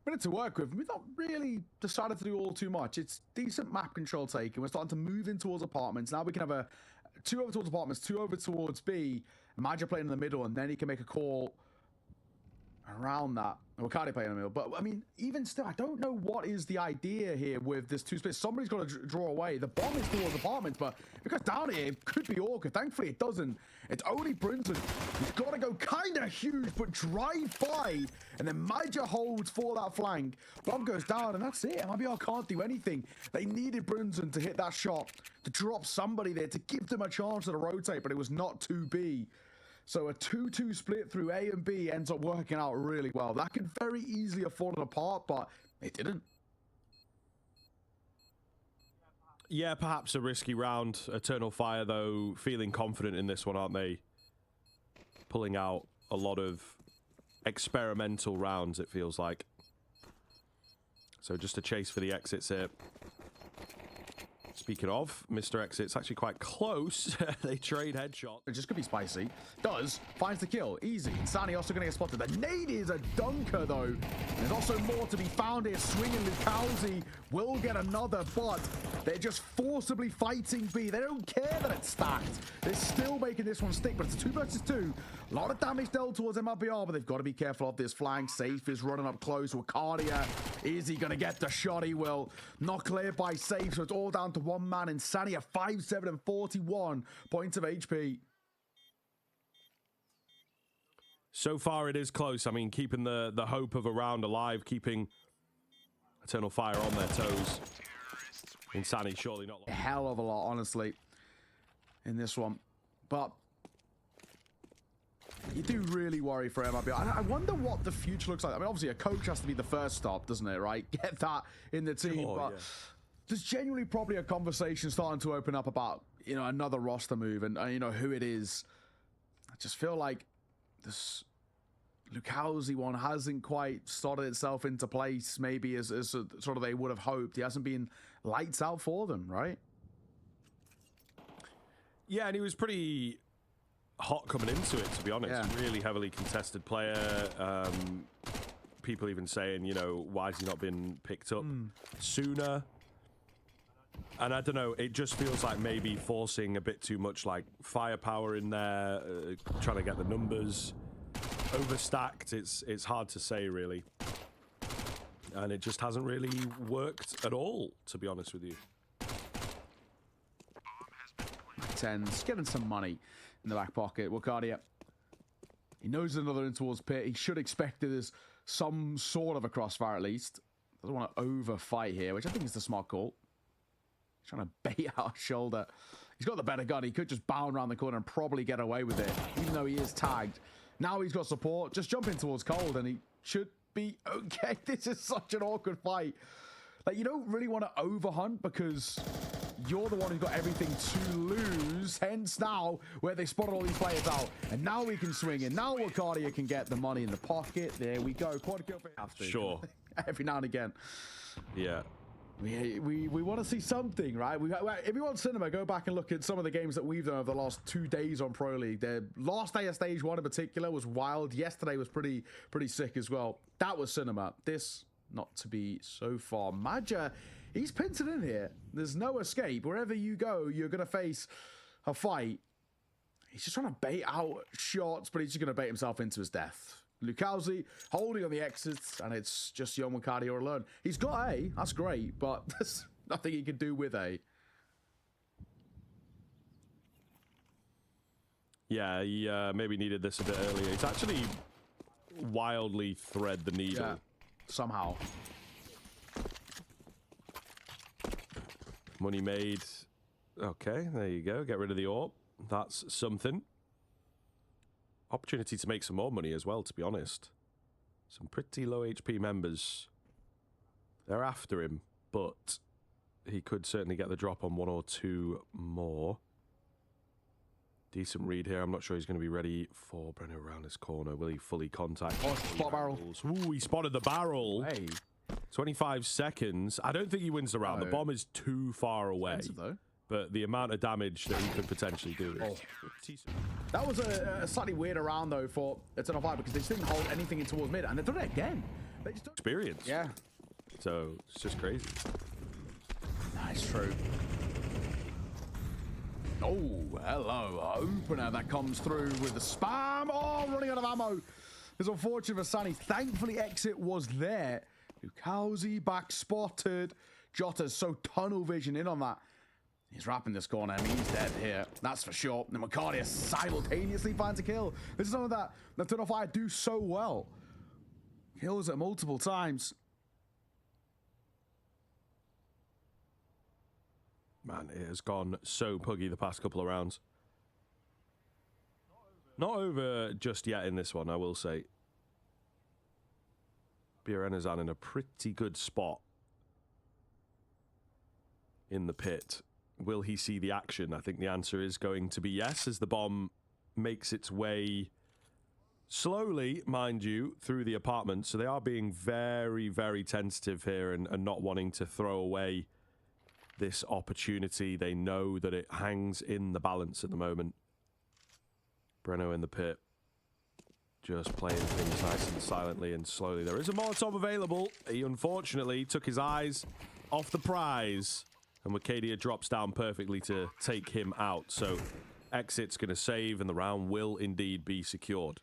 minute to work with. We've not really decided to do all too much. It's decent map control taken. We're starting to move in towards apartments. Now we can have a 2 over towards apartments, 2 over towards B. Magic playing in the middle, and then he can make a call around that. Wicadia playing in the middle. But, I mean, even still, I don't know what is the idea here with this 2 splits. Somebody's got to draw away. The bomb is towards apartments, but if it goes down here, it could be awkward. Thankfully, it doesn't. It's only Brinton. He's got to go kind of huge, but drive by. And then Major holds for that flank. Bomb goes down, and that's it. MIBR can't do anything. They needed Brinton to hit that shot, to drop somebody there, to give them a chance to rotate, but it was not 2B. So a 2-2 split through A and B ends up working out really well. That could very easily have fallen apart, but it didn't. Yeah, perhaps a risky round. Eternal Fire, though, feeling confident in this one, aren't they? Pulling out a lot of experimental rounds, it feels like. So just a chase for the exits here. Speaking of, Mr. Exit's actually quite close. They trade headshot. It just could be spicy. Does. Finds the kill. Easy. Insani also going to get spotted. The nade is a dunker, though. There's also more to be found here. Swinging Lucalzi will get another, but they're just forcibly fighting B. They don't care that it's stacked. They're still making this one stick, but it's 2 versus 2. A lot of damage dealt towards MIBR, but they've got to be careful of this flank. Safe is running up close. Wicadia, is he going to get the shot? He will. Not cleared by Safe, so it's all down to one man. Insani at 5-7 and 41 points of HP. So far, it is close. I mean, keeping the hope of a round alive, keeping Eternal Fire on their toes. Insani surely not. A hell of a lot, honestly, in this one. But you do really worry for MIBR. I wonder what the future looks like. I mean, obviously, a coach has to be the first stop, doesn't it, right? Get that in the team. Oh, but yeah. there's genuinely probably a conversation starting to open up about, you know, another roster move and, you know, who it is. I just feel like this Lucalzi one hasn't quite started itself into place, maybe as sort of they would have hoped. He hasn't been lights out for them, right? Yeah, and he was pretty hot coming into it, to be honest. Yeah. Really heavily contested player. People even saying, you know, why has he not been picked up sooner? And I don't know, it just feels like maybe forcing a bit too much like firepower in there, trying to get the numbers overstacked. It's hard to say, really. And it just hasn't really worked at all, to be honest with you. 10's getting some money in the back pocket. Wicadia, he knows another in towards pit. He should expect it as some sort of a crossfire at least. Doesn't want to overfight here, which I think is the smart call. He's trying to bait out a shoulder. He's got the better gun. He could just bound around the corner and probably get away with it, even though he is tagged. Now he's got support. Just jump in towards Cold and he should be okay. This is such an awkward fight. Like, you don't really want to overhunt because you're the one who's got everything to lose. Hence now where they spotted all these players out. And now we can swing in. Now Wicadia can get the money in the pocket. There we go. Quad kill for him. Sure. Every now and again. Yeah. We want to see something, right? If you want cinema, go back and look at some of the games that we've done over the last 2 days on Pro League. The last day of Stage 1 in particular was wild. Yesterday was pretty sick as well. That was cinema. This, not to be so far. Maja, he's pinned it in here. There's no escape. Wherever you go, you're going to face a fight. He's just trying to bait out shots, but he's just going to bait himself into his death. Lucalzi holding on the exits, and it's just young Wicadia alone. He's got A, that's great, but there's nothing he can do with A. Yeah, he maybe needed this a bit earlier. He's actually wildly thread the needle. Yeah, somehow. Money made. Okay, there you go. Get rid of the AWP. That's something. Opportunity to make some more money as well, to be honest. Some pretty low HP members. They're after him, but he could certainly get the drop on 1 or 2 more. Decent read here. I'm not sure he's going to be ready for Brenner around this corner. Will he fully contact? Oh, spot barrel. Ooh, he spotted the barrel. Hey. 25 seconds. I don't think he wins the round. No. The bomb is too far away. Though. But the amount of damage that he could potentially do is... That was a slightly weirder round, though, for Eternal Fire because they just didn't hold anything in towards mid. And they've done it again. They just don't... Experience. Yeah. So it's just crazy. That's true. Oh, hello. Opener that comes through with the spam. Oh, running out of ammo. It's unfortunate for Sunny. Thankfully, exit was there. Wicadia back spotted. Jota's so tunnel vision in on that. He's wrapping this corner. I mean, he's dead here. That's for sure. And Wicadia simultaneously finds a kill. This is something that the Eternal Fire do so well. Kills it multiple times. Man, it has gone so puggy the past couple of rounds. Not over just yet in this one, I will say. Bierenazan in a pretty good spot in the pit. Will he see the action? I think the answer is going to be yes, as the bomb makes its way slowly, mind you, through the apartment. So they are being very, very tentative here and not wanting to throw away this opportunity. They know that it hangs in the balance at the moment. Breno in the pit, just playing things nice and silently and slowly. There is a Molotov available. He unfortunately took his eyes off the prize, and Wicadia drops down perfectly to take him out. So exit's going to save, and the round will indeed be secured.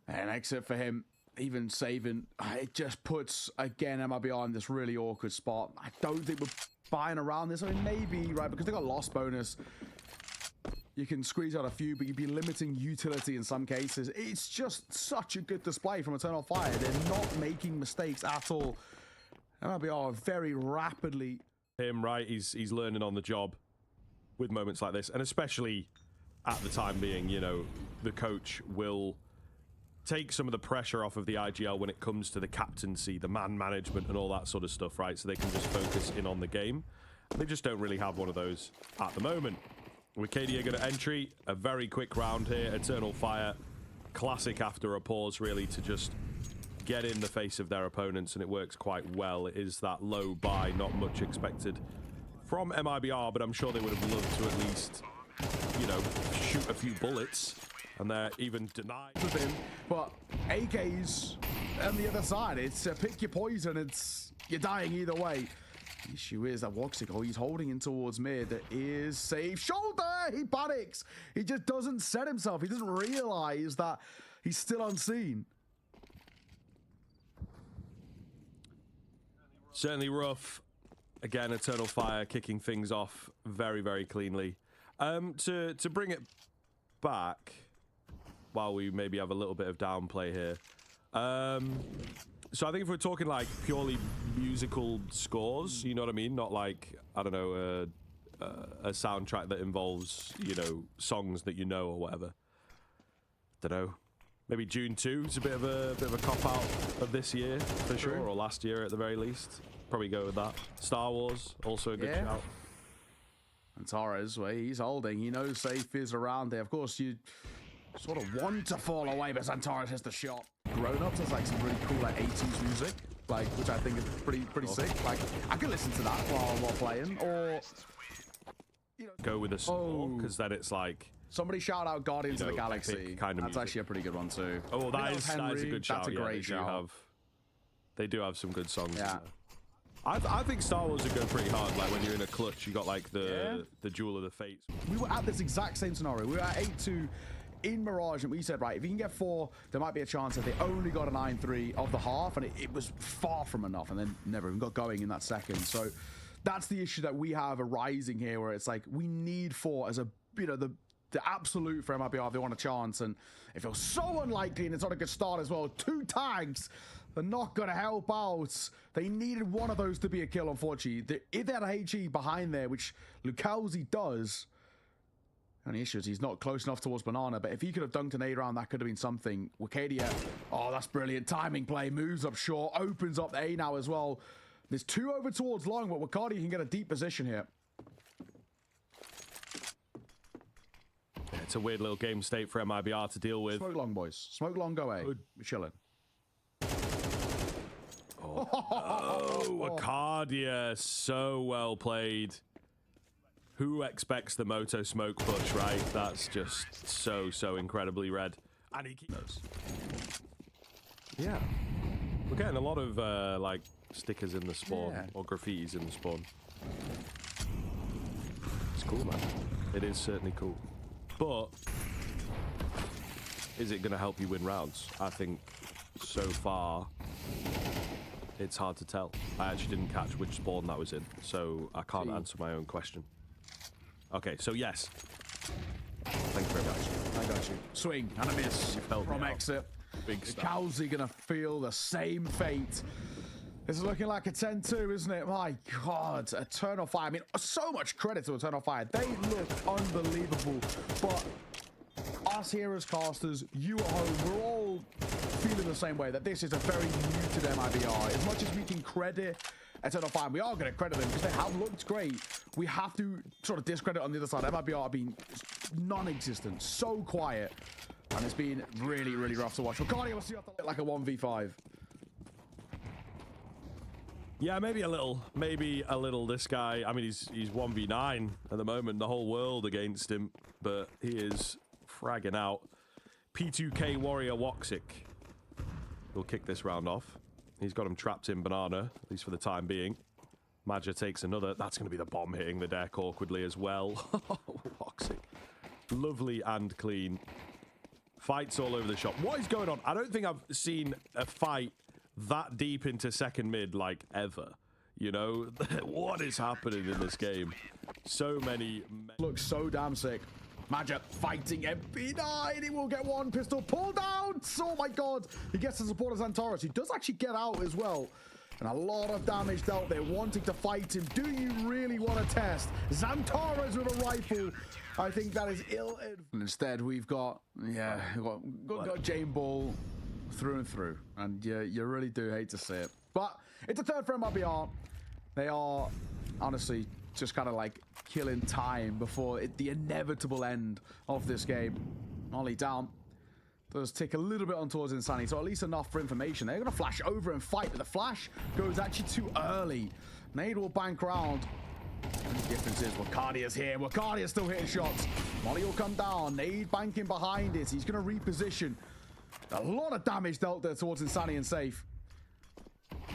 And exit for him, even saving, it just puts, again, MIBR in this really awkward spot. I don't think we're buying around this. I mean, maybe, right, because they got loss bonus. You can squeeze out a few, but you'd be limiting utility in some cases. It's just such a good display from Eternal Fire. They're not making mistakes at all. MIBR very rapidly. Him, right, he's learning on the job with moments like this, and especially at the time being, you know, the coach will take some of the pressure off of the IGL when it comes to the captaincy, the man management, and all that sort of stuff, right? So they can just focus in on the game. They just don't really have one of those at the moment. Wicadia going to entry, a very quick round here. Eternal Fire, classic after a pause, really, to just get in the face of their opponents, and it works quite well. It is that low buy, not much expected from MIBR, but I'm sure they would have loved to at least, you know, shoot a few bullets, and they're even denied. But AK's on the other side. It's pick your poison. You're dying either way. The issue is that Wicadia, he's holding in towards mid, is safe. Shoulder! He panics. He just doesn't set himself. He doesn't realize that he's still unseen. Certainly rough. Again, Eternal Fire kicking things off very, very cleanly. To bring it back, while we maybe have a little bit of downplay here. So I think if we're talking like purely musical scores, you know what I mean? Not like, I don't know, a soundtrack that involves, you know, songs that you know or whatever. Don't know. Maybe June 2 is a bit of a cop-out of this year, for sure, or last year at the very least. Probably go with that. Star Wars, also a good shout. And Torres, well, he's holding. He knows safe is around there. Of course, you sort of want to fall away, but Santaris has the shot. Grown-ups has like some really cool like 80s music, like, which I think is pretty sick. Like, I could listen to that while playing, or you know, go with a score, because then it's like, somebody shout out Guardians of the Galaxy. Kind of that's actually a pretty good one too. Oh, that is a good shout. That's a great shout. They do have some good songs. Yeah. I think Star Wars would go pretty hard. Like when you're in a clutch, you got like the Jewel of the Fates. We were at this exact same scenario. We were at 8-2 in Mirage, and we said, right, if you can get 4, there might be a chance that they only got a 9-3 of the half, and it was far from enough, and then never even got going in that second. So that's the issue that we have arising here, where it's like we need 4 as a, you know, the absolute for MIBR if they want a chance, and it feels so unlikely, and it's not a good start as well. 2 tags, they're not going to help out. They needed one of those to be a kill, unfortunately. If they had a HE behind there, which Wicadia does, and the issue is he's not close enough towards Banana, but if he could have dunked an A round, that could have been something. Wicadia, oh, that's brilliant. Timing play, moves up short, opens up the A now as well. There's 2 over towards long, but Wicadia can get a deep position here. Yeah, it's a weird little game state for MIBR to deal with. Smoke long, boys. Smoke long, go A. We're chilling. Oh, Wicadia, so well played. Who expects the Moto smoke push, right? That's just so incredibly red. And he keeps... Yeah. We're getting a lot of like stickers in the spawn Yeah. or graffitis in the spawn. It's cool, man. It is certainly cool. But is it going to help you win rounds? I think so far it's hard to tell. I actually didn't catch which spawn that was in, so I can't answer my own question. Okay, so yes. Thank you very much. I got you. Swing and a miss helped me from out. exit. Big stuff. Cowsey gonna feel the same fate. This is looking like a 10-2, isn't it? My God, Eternal Fire. I mean, so much credit to Eternal Fire. They look unbelievable. But us here as casters, you at home, we're all feeling the same way, that this is a very muted MIBR. As much as we can credit Eternal Fire, we are going to credit them because they have looked great. We have to sort of discredit on the other side. MIBR being non-existent, so quiet. And it's been really, really rough to watch. Wicadia will see off like a 1v5. Yeah, maybe a little. Maybe a little. This guy, I mean, he's 1v9 at the moment. The whole world against him. But he is fragging out. P2K Warrior Woxic will kick this round off. He's got him trapped in banana, at least for the time being. Madja takes another. That's going to be the bomb hitting the deck awkwardly as well. Woxic. Lovely and clean. Fights all over the shop. What is going on? I don't think I've seen a fight that deep into second mid, like, ever. You know? What is happening in this game? So many... Looks so damn sick. Madja fighting MP9. He will get one pistol pulled out. Oh my God. He gets the support of Xantares. He does actually get out as well. And a lot of damage dealt there, wanting to fight him. Do you really want to test Xantares with a rifle? I think that is ill. Instead, we've got, yeah, got Jane Ball through and through. And you really do hate to see it. But it's a third for MIBR. They are, honestly, just kind of like killing time before the inevitable end of this game. Ollie down. Does tick a little bit on towards Insanity, so at least enough for information. They're going to flash over and fight, but the flash goes actually too early. Nade will bank round. And the difference is Wicadia's here. Wicadia's still hitting shots. Molly will come down. Nade banking behind it. He's going to reposition. A lot of damage dealt there towards Insanity and Safe.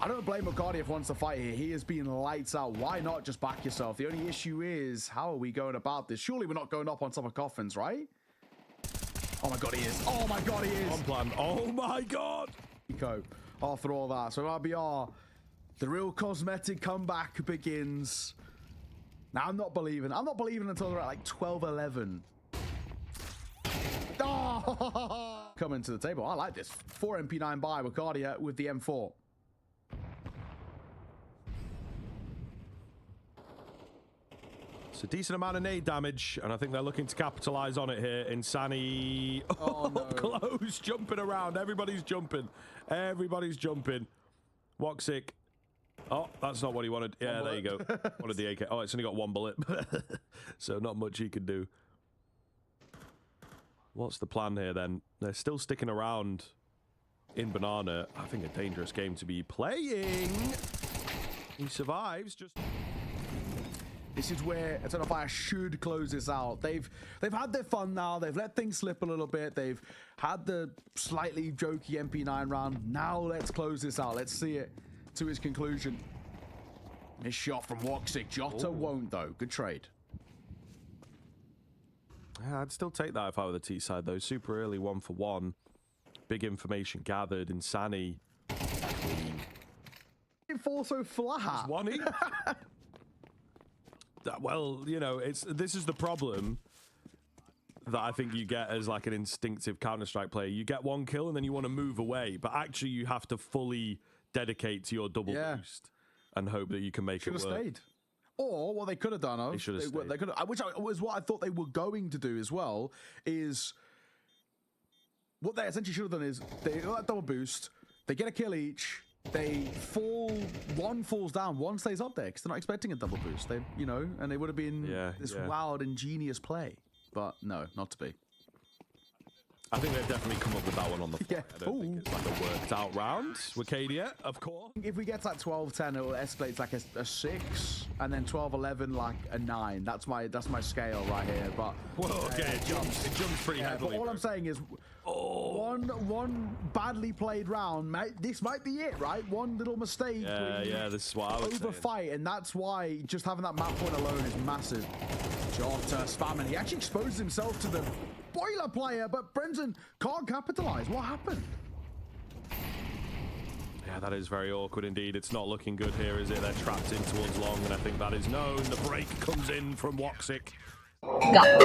I don't blame Wicadia if he wants to fight here. He is being lights out. Why not just back yourself? The only issue is, how are we going about this? Surely we're not going up on top of coffins, right? Oh my God, he is. Oh my God, he is. On plan. Oh my God. Eco after all that. So RBR, the real cosmetic comeback begins. Now, I'm not believing until they're at like 12-11. Oh! Coming to the table. I like this. 4 MP9 by Wicadia with the M4. It's a decent amount of nade damage, and I think they're looking to capitalize on it here. Insani, Oh, no. close, jumping around. Everybody's jumping. Everybody's jumping. Woxic. Oh, that's not what he wanted. Yeah, there you go. Wanted the AK. Oh, it's only got one bullet, so not much he can do. What's the plan here then? They're still sticking around in banana. I think a dangerous game to be playing. He survives. Just. This is where Eternal Fire should close this out. They've had their fun now. They've let things slip a little bit. They've had the slightly jokey MP9 round. Now let's close this out. Let's see it to its conclusion. This shot from Woxic. Jota won't, though. Good trade. Yeah, I'd still take that if I were the T side, though. Super early 1-for-1. Big information gathered. Insani. It falls so flat. One each. Well, you know, this is the problem that I think you get as like an instinctive Counter-Strike player. You get one kill and then you want to move away, but actually you have to fully dedicate to your double boost and hope that you can make it work. Should have stayed. Or what they could have done, They should have stayed. they could have, which was what I thought they were going to do as well, is what they essentially should have done is they got that double boost, they get a kill each, they fall, one falls down, one stays up there because they're not expecting a double boost. They, you know, and they would have been this wild, ingenious play, but no, not to be. I think they've definitely come up with that one on the fly. Yeah. I don't think it's like a worked out round. Wicadia, of course. If we get to like 12-10, it will escalate to like a 6, and then 12-11 like a 9. That's my scale right here. But Whoa, okay, it jumps pretty heavily. But all I'm saying is, one badly played round. This might be it, right? One little mistake. Yeah, this is what I was saying. Overfight, and that's why just having that map point alone is massive. Jota spamming. He actually exposed himself to the boiler player, but Brenton can't capitalize. What happened? Yeah, that is very awkward indeed. It's not looking good here, is it? They're trapped in towards long, and I think that is known. The break comes in from Woxic. Go.